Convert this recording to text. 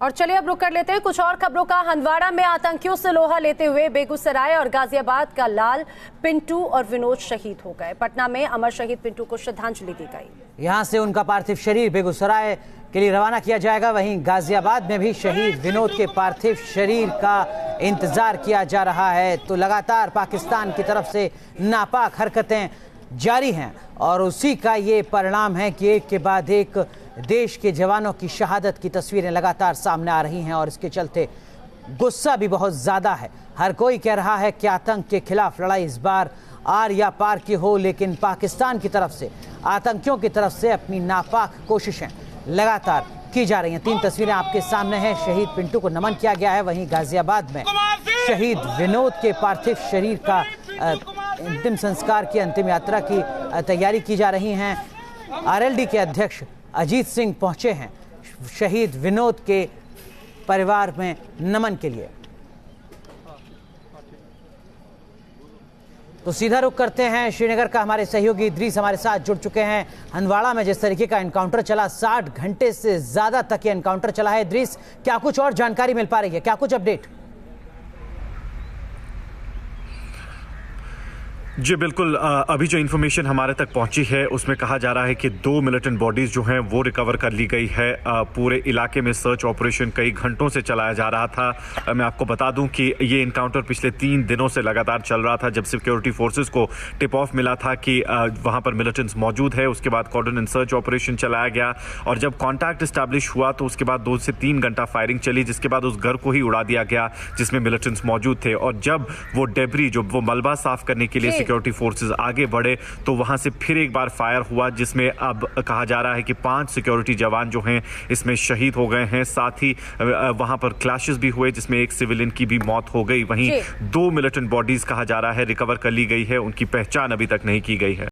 और चलिए अब रुक कर लेते हैं कुछ और खबरों का। हंदवाड़ा में आतंकियों से लोहा लेते हुए बेगूसराय और गाजियाबाद का लाल, पिंटू और विनोद शहीद हो गए। पटना में अमर शहीद पिंटू को श्रद्धांजलि दी गई। यहां से उनका पार्थिव शरीर बेगूसराय के लिए रवाना किया जाएगा। वहीं गाजियाबाद में भी शहीद विनोद के पार्थिव शरीर का इंतजार किया जा रहा है। तो लगातार पाकिस्तान की तरफ से नापाक हरकतें जारी हैं और उसी का ये परिणाम है कि एक के बाद एक देश के जवानों की शहादत की तस्वीरें लगातार सामने आ रही हैं और इसके चलते गुस्सा भी बहुत ज़्यादा है। हर कोई कह रहा है कि आतंक के खिलाफ लड़ाई इस बार आर या पार की हो, लेकिन पाकिस्तान की तरफ से आतंकियों की तरफ से अपनी नापाक कोशिशें लगातार की जा रही हैं। 3 तस्वीरें आपके सामने हैं। शहीद पिंटू को नमन किया गया है। वहीं गाजियाबाद में शहीद विनोद के पार्थिव शरीर का अंतिम संस्कार की अंतिम यात्रा की तैयारी की जा रही हैं। आरएलडी के अध्यक्ष अजीत सिंह पहुंचे हैं शहीद विनोद के परिवार में नमन के लिए। तो सीधा रुख करते हैं श्रीनगर का। हमारे सहयोगी इद्रीस हमारे साथ जुड़ चुके हैं। हंदवाड़ा में जिस तरीके का एनकाउंटर चला, 60 घंटे से ज्यादा तक ये एनकाउंटर चला है। इद्रीस, क्या कुछ और जानकारी मिल पा रही है, क्या कुछ अपडेट? जी बिल्कुल, अभी जो इन्फॉर्मेशन हमारे तक पहुंची है उसमें कहा जा रहा है कि 2 मिलिटेंट बॉडीज जो हैं वो रिकवर कर ली गई है। पूरे इलाके में सर्च ऑपरेशन कई घंटों से चलाया जा रहा था। मैं आपको बता दूं कि ये इनकाउंटर पिछले 3 दिनों से लगातार चल रहा था। जब सिक्योरिटी फोर्सेस को टिप ऑफ मिला था कि वहां पर मिलिटेंट्स मौजूद है, उसके बाद कॉर्डन एंड सर्च ऑपरेशन चलाया गया और जब कॉन्टैक्ट एस्टैब्लिश हुआ तो उसके बाद 2 से 3 घंटा फायरिंग चली, जिसके बाद उस घर को ही उड़ा दिया गया जिसमें मिलिटेंट्स मौजूद थे। और जब वो डेब्री, जो वो मलबा साफ करने के लिए सिक्योरिटी फोर्सेस आगे बढ़े तो वहां से फिर एक बार फायर हुआ, जिसमें अब कहा जा रहा है कि 5 सिक्योरिटी जवान जो हैं इसमें शहीद हो गए हैं। साथ ही वहां पर क्लैशेस भी हुए जिसमें एक सिविलियन की भी मौत हो गई। वहीं 2 मिलिटेंट बॉडीज कहा जा रहा है रिकवर कर ली गई है, उनकी पहचान अभी तक नहीं की गई है।